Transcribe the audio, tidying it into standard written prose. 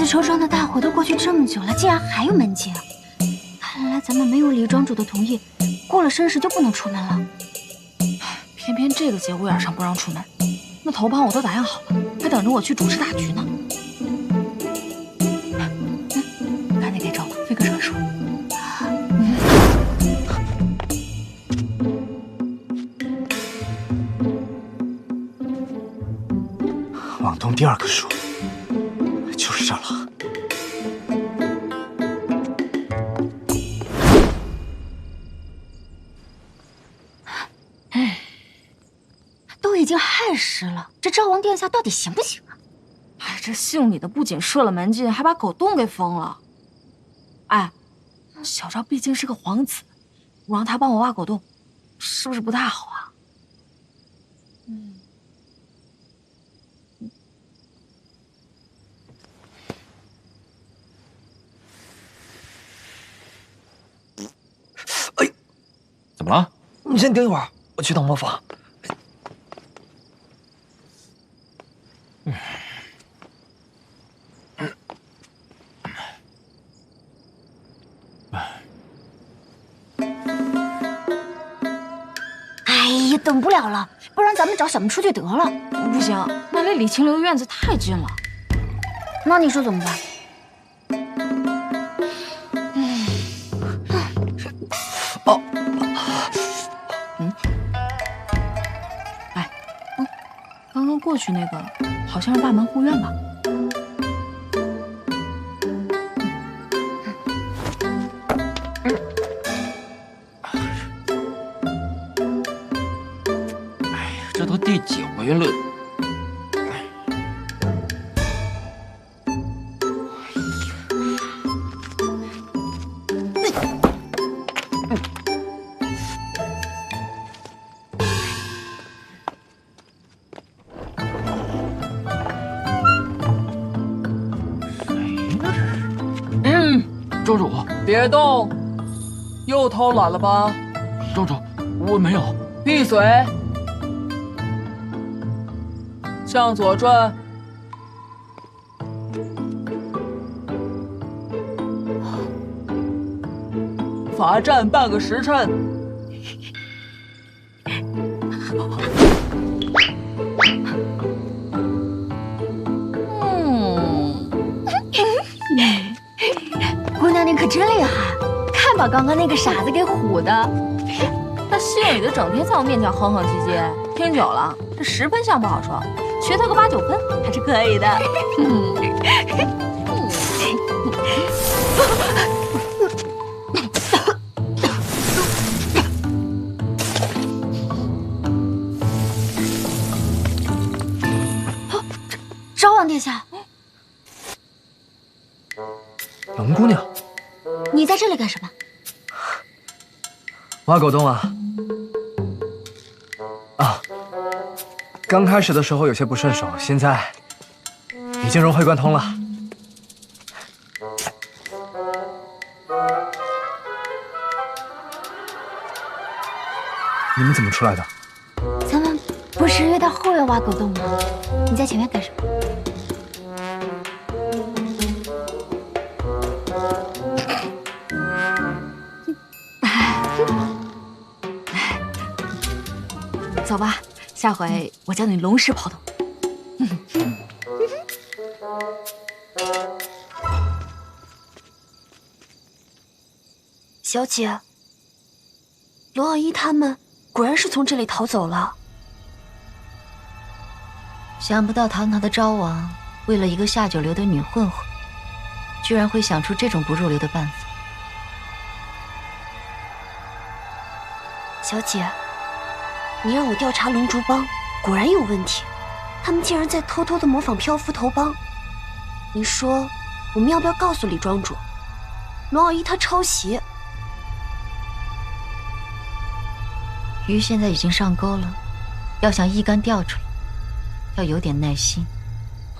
绸庄的大火都过去这么久了，竟然还有门禁啊！看来咱们没有李庄主的同意，过了申时就不能出门了。偏偏这个节骨眼上不让出门，那头帮我都打样好了，还等着我去主持大局呢。赶紧给赵飞个传书。往东第2棵树，就是这儿了。都已经亥时了，这赵王殿下到底行不行啊？哎，这姓李的不仅设了门禁，还把狗洞给封了。哎，小赵毕竟是个皇子，我让他帮我挖狗洞，是不是不太好啊？哎，怎么了？你先等一会儿，我去趟磨坊。哎呀，等不了了，不然咱们找小妹出去得了。不行，那离李清流的院子太近了。那你说怎么办？刚刚过去那个好像是大门护院吧？哎呀，这都第几回了？庄主，别动！又偷懒了吧？庄主，我没有。闭嘴！向左转。罚站半个时辰。姑娘，你可真厉害，看把刚刚那个傻子给唬的。那姓李的整天在我面前哼哼唧唧，听久了，这10分像不好说，学他个8、9分还是可以的。昭王殿下，龙姑娘，你在这里干什么？挖狗洞啊！啊，刚开始的时候有些不顺手，现在已经融会贯通了。你们怎么出来的？咱们不是约到后院挖狗洞吗？你在前面干什么？走吧，下回我教你龙式跑动。小姐，罗傲一他们果然是从这里逃走了。想不到堂堂的昭王，为了一个下九流的女混混，居然会想出这种不入流的办法。小姐，你让我调查龙珠帮，果然有问题。他们竟然在偷偷的模仿漂浮头帮。你说，我们要不要告诉李庄主，罗傲一他抄袭？鱼现在已经上钩了，要想一竿钓出来，要有点耐心。